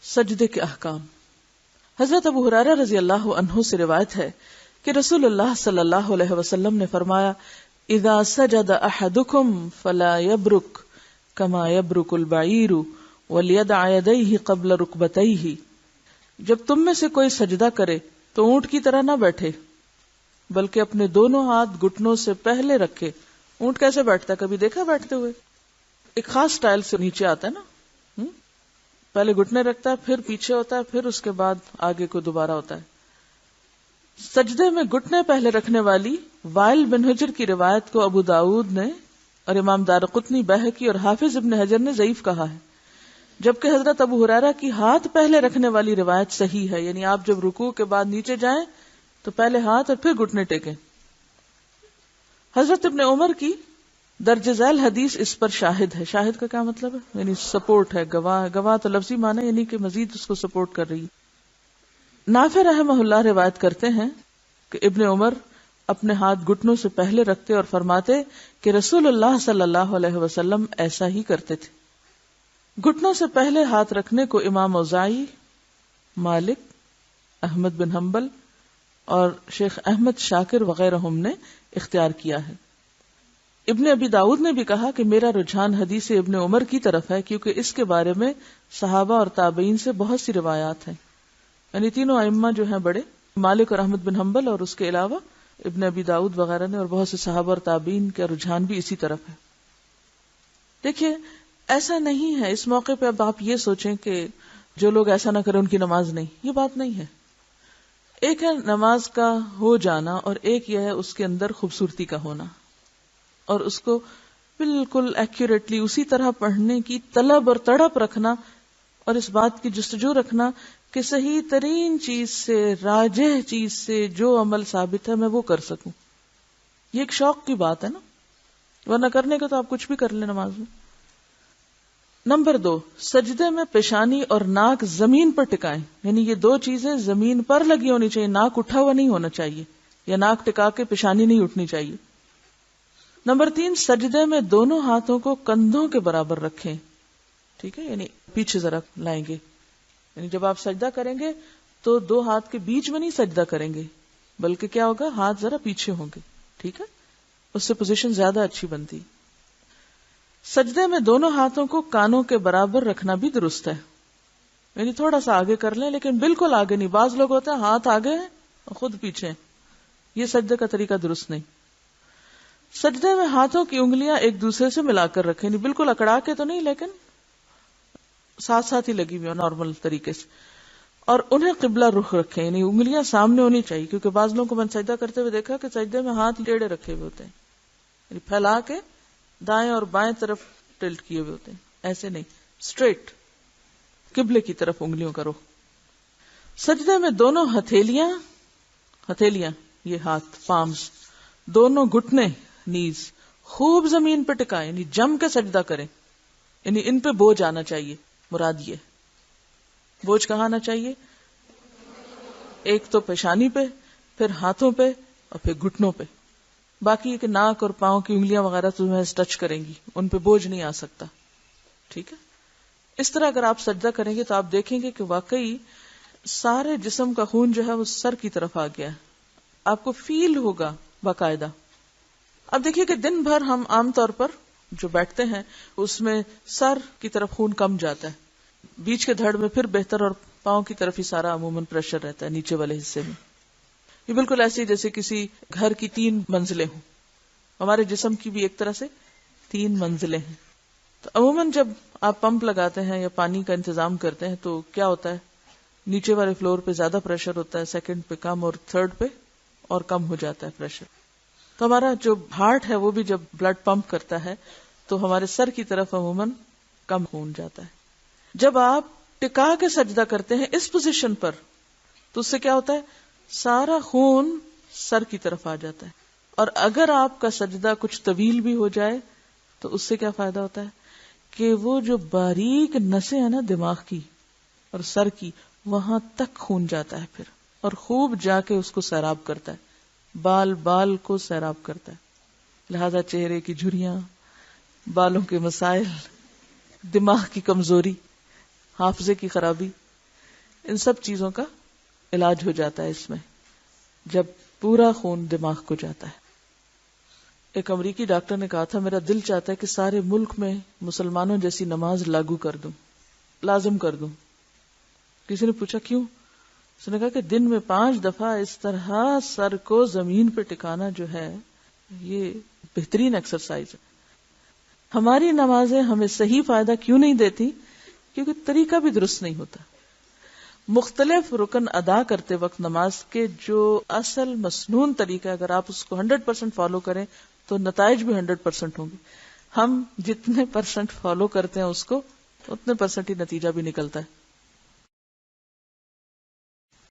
سجدے کے احکام. حضرت ابو ہریرہ رضی اللہ عنہ سے روایت ہے کہ رسول اللہ صلی اللہ علیہ وسلم نے فرمایا اذا سجد احدکم فلا یبرک کما یبرک البعیر ولیدع یدیہ قبل رکبتیہ. جب تم میں سے کوئی سجدہ کرے تو اونٹ کی طرح نہ بیٹھے بلکہ اپنے دونوں ہاتھ گھٹنوں سے پہلے رکھے. اونٹ کیسے بیٹھتا ہے؟ کبھی دیکھا بیٹھتے ہوئے؟ ایک خاص سٹائل سے نیچے آتا ہے نا. پہلے گھٹنے رکھتا ہے، پھر پیچھے ہوتا ہے، پھر اس کے بعد آگے کو دوبارہ ہوتا ہے. سجدے میں گھٹنے پہلے رکھنے والی وائل بن حجر کی روایت کو ابو داؤد نے اور امام دارقطنی، بہقی اور حافظ ابن حجر نے ضعیف کہا ہے، جبکہ حضرت ابو ہریرہ کی ہاتھ پہلے رکھنے والی روایت صحیح ہے. یعنی آپ جب رکوع کے بعد نیچے جائیں تو پہلے ہاتھ اور پھر گھٹنے ٹیکیں. حضرت ابن عمر کی درج ذیل حدیث اس پر شاہد ہے. شاہد کا کیا مطلب ہے؟ یعنی سپورٹ ہے، گواہ. گواہ تو لفظی معنی یعنی کہ مزید اس کو سپورٹ کر رہی. نافع رحمہ اللہ روایت کرتے ہیں کہ ابن عمر اپنے ہاتھ گھٹنوں سے پہلے رکھتے اور فرماتے کہ رسول اللہ صلی اللہ علیہ وسلم ایسا ہی کرتے تھے. گھٹنوں سے پہلے ہاتھ رکھنے کو امام اوزاعی، مالک، احمد بن حنبل اور شیخ احمد شاکر وغیرہ نے اختیار کیا ہے. ابن ابی داؤد نے بھی کہا کہ میرا رجحان حدیث ابن عمر کی طرف ہے کیونکہ اس کے بارے میں صحابہ اور تابعین سے بہت سی روایات ہیں. یعنی تینوں ائمہ جو ہیں بڑے، مالک اور احمد بن حنبل اور اس کے علاوہ ابن ابی داؤد وغیرہ نے، اور بہت سے صحابہ اور تابعین کا رجحان بھی اسی طرف ہے. دیکھیے ایسا نہیں ہے اس موقع پہ اب آپ یہ سوچیں کہ جو لوگ ایسا نہ کریں ان کی نماز نہیں. یہ بات نہیں ہے. ایک ہے نماز کا ہو جانا اور ایک یہ ہے اس کے اندر خوبصورتی کا ہونا اور اس کو بالکل ایکوریٹلی اسی طرح پڑھنے کی طلب اور تڑپ رکھنا اور اس بات کی جستجو رکھنا کہ صحیح ترین چیز سے، راجح چیز سے جو عمل ثابت ہے میں وہ کر سکوں. یہ ایک شوق کی بات ہے نا، ورنہ کرنے کا تو آپ کچھ بھی کر لیں نماز میں. نمبر 2، سجدے میں پیشانی اور ناک زمین پر ٹکائیں. یعنی یہ دو چیزیں زمین پر لگی ہونی چاہیے، ناک اٹھا ہوا نہیں ہونا چاہیے یا ناک ٹکا کے پیشانی نہیں اٹھنی چاہیے. نمبر 3، سجدے میں دونوں ہاتھوں کو کندھوں کے برابر رکھیں. ٹھیک ہے، یعنی پیچھے ذرا لائیں گے. یعنی جب آپ سجدہ کریں گے تو دو ہاتھ کے بیچ میں نہیں سجدہ کریں گے بلکہ کیا ہوگا، ہاتھ ذرا پیچھے ہوں گے. ٹھیک ہے، اس سے پوزیشن زیادہ اچھی بنتی. سجدے میں دونوں ہاتھوں کو کانوں کے برابر رکھنا بھی درست ہے. یعنی تھوڑا سا آگے کر لیں لیکن بالکل آگے نہیں. بعض لوگ ہوتے ہیں ہاتھ آگے ہیں اور خود پیچھے ہیں. یہ سجدے کا طریقہ درست نہیں. سجدے میں ہاتھوں کی انگلیاں ایک دوسرے سے ملا کر رکھیں. یعنی بالکل اکڑا کے تو نہیں لیکن ساتھ ساتھ ہی لگی ہوئی ہو نارمل طریقے سے. اور انہیں قبلہ رخ رکھیں. یعنی انگلیاں سامنے ہونی چاہیے کیونکہ بعض لوگوں کو میں سجدہ کرتے ہوئے دیکھا کہ سجدے میں ہاتھ ٹیڑھے رکھے ہوئے ہوتے ہیں. یعنی پھیلا کے دائیں اور بائیں طرف ٹلٹ کیے ہوئے ہوتے ہیں. ایسے نہیں، اسٹریٹ قبلے کی طرف انگلیوں کا رخ. سجدے میں دونوں ہتھیلیاں یہ ہاتھ پامز، دونوں گھٹنے نیز خوب زمین پہ ٹکائیں. یعنی جم کے سجدہ کریں. یعنی ان پہ بوجھ آنا چاہیے. مراد یہ بوجھ کہاں آنا چاہیے؟ ایک تو پیشانی پہ، پھر ہاتھوں پہ اور پھر گھٹنوں پہ. باقی کہ ناک اور پاؤں کی انگلیاں وغیرہ تمہیں ٹچ کریں گی، ان پہ بوجھ نہیں آ سکتا. ٹھیک ہے، اس طرح اگر آپ سجدہ کریں گے تو آپ دیکھیں گے کہ واقعی سارے جسم کا خون جو ہے وہ سر کی طرف آ گیا ہے. آپ کو فیل ہوگا باقاعدہ. اب دیکھیے کہ دن بھر ہم عام طور پر جو بیٹھتے ہیں اس میں سر کی طرف خون کم جاتا ہے، بیچ کے دھڑ میں پھر بہتر، اور پاؤں کی طرف ہی سارا عموماً پریشر رہتا ہے نیچے والے حصے میں. یہ بالکل ایسے جیسے کسی گھر کی 3 منزلیں ہوں. ہمارے جسم کی بھی ایک طرح سے 3 منزلیں ہیں. تو عموماً جب آپ پمپ لگاتے ہیں یا پانی کا انتظام کرتے ہیں تو کیا ہوتا ہے، نیچے والے فلور پہ زیادہ پریشر ہوتا ہے، سیکنڈ پہ کم اور تھرڈ پہ اور کم ہو جاتا ہے پریشر. تو ہمارا جو ہارٹ ہے وہ بھی جب بلڈ پمپ کرتا ہے تو ہمارے سر کی طرف عموماً کم خون جاتا ہے. جب آپ ٹکا کے سجدہ کرتے ہیں اس پوزیشن پر تو اس سے کیا ہوتا ہے، سارا خون سر کی طرف آ جاتا ہے. اور اگر آپ کا سجدہ کچھ طویل بھی ہو جائے تو اس سے کیا فائدہ ہوتا ہے کہ وہ جو باریک نسیں ہیں نا دماغ کی اور سر کی، وہاں تک خون جاتا ہے پھر، اور خوب جا کے اس کو سیراب کرتا ہے، بال کو سیراب کرتا ہے. لہذا چہرے کی جھریاں، بالوں کے مسائل، دماغ کی کمزوری، حافظے کی خرابی، ان سب چیزوں کا علاج ہو جاتا ہے اس میں، جب پورا خون دماغ کو جاتا ہے۔ ایک امریکی ڈاکٹر نے کہا تھا میرا دل چاہتا ہے کہ سارے ملک میں مسلمانوں جیسی نماز لاگو کر دوں، لازم کر دوں۔ کسی نے پوچھا کیوں؟ اس نے کہا کہ دن میں 5 دفعہ اس طرح سر کو زمین پہ ٹکانا جو ہے یہ بہترین ایکسرسائز ہے۔ ہماری نمازیں ہمیں صحیح فائدہ کیوں نہیں دیتی؟ کیونکہ طریقہ بھی درست نہیں ہوتا۔ مختلف رکن ادا کرتے وقت نماز کے جو اصل مسنون طریقہ اگر آپ اس کو 100% فالو کریں تو نتائج بھی 100% ہوں گے۔ ہم جتنے % فالو کرتے ہیں اس کو اتنے % ہی نتیجہ بھی نکلتا ہے۔